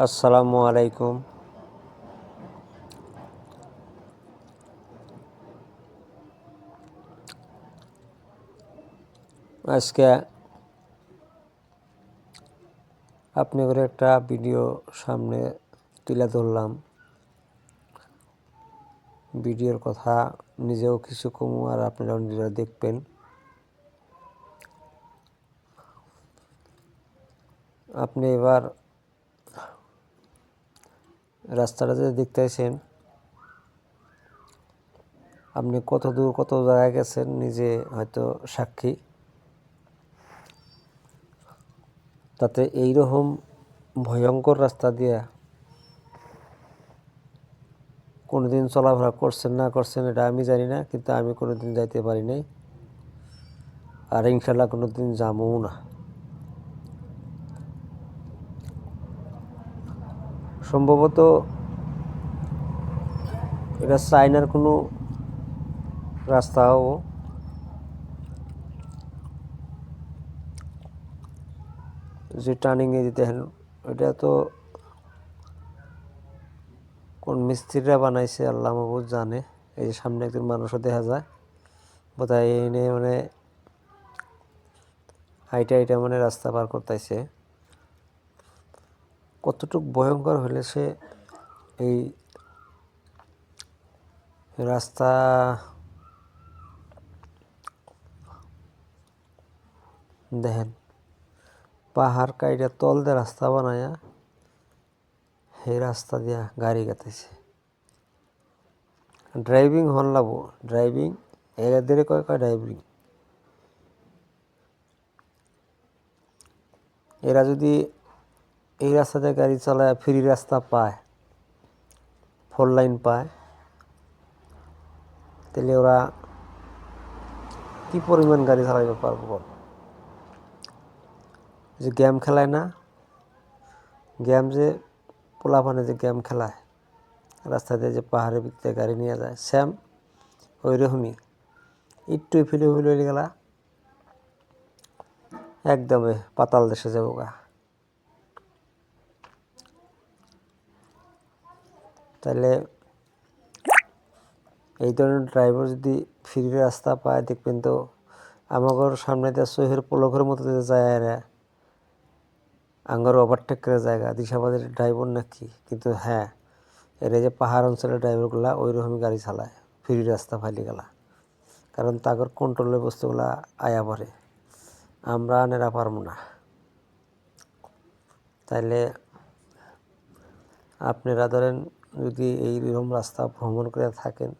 আসসালামু আলাইকুম। আজকে আপনাদের একটা ভিডিও সামনে তুলে ধরলাম। ভিডিওর কথা নিজেও কিছু কমু আর আপনারাও নিজেরা দেখবেন। আপনি এবার রাস্তাটা যে দেখতেছেন, আপনি কত দূর কত জায়গায় গেছেন নিজে হয়তো সাক্ষী। তাতে এইরকম ভয়ঙ্কর রাস্তা দিয়ে কোনোদিন চলাফেরা করছেন না করছেন এটা আমি জানি না, কিন্তু আমি কোনোদিন যাইতে পারি নাই, আর ইনশাল্লাহ কোনোদিন যাবও না। সম্ভবত এটা চায়নার কোনো রাস্তাও, যে টার্নিংয়ে দিতে হেন এটা তো কোন মিস্ত্রিরা বানাইছে আল্লাহ মাহবুব জানে। এই যে সামনে একজন মানুষও দেখা যায়, বোধহয় এনে মানে হাইটা হাইটা মানে রাস্তা পার করতেছে। কতটুক ভয়ঙ্কর হলে সে এই রাস্তা দেখেন, পাহাড় কাইটা তল দিয়ে রাস্তা বানায়া সেই রাস্তা দিয়া গাড়ি গাতাইছে। ড্রাইভিং হন লাবো, ড্রাইভিং এদের কয় কয় ড্রাইভিং। এরা যদি এই রাস্তাতে গাড়ি চালায় ফ্রি রাস্তা পায়, 4 লাইন পায়, তাহলে ওরা কি পরিমাণ গাড়ি চালাইতে পারবো। যে গেম খেলায় না, গেম যে পোলাপানে যে গেম খেলায় রাস্তা দিয়ে, যে পাহাড়ের ভিতরে গাড়ি নিয়ে যায়, স্যাম ওই রকমই একটু ফেলে ফেলে গেলা একদমে পাতাল দেশে যাবো গা। তাহলে এই ধরনের ড্রাইভার যদি ফ্রি রাস্তা পায়, দেখবেন তো আমাগর সামনে দিয়ে শহীর পলকের মতো যায়, আঙ্গার ওভারটেক করে জায়গা দিশাবাদের ড্রাইভার নাকি। কিন্তু হ্যাঁ, এর যে পাহাড় অঞ্চলের ড্রাইভারগুলা ওই রকমই গাড়ি চালায় ফ্রি রাস্তা ফাইলে গেলা, কারণ তাগর কন্ট্রোলের বস্তুগুলা আয়া পড়ে, আমরা নেরা পারবো না। তাইলে আপনারা ধরেন যদি এইরকম রাস্তা ভ্রমণ করে থাকেন,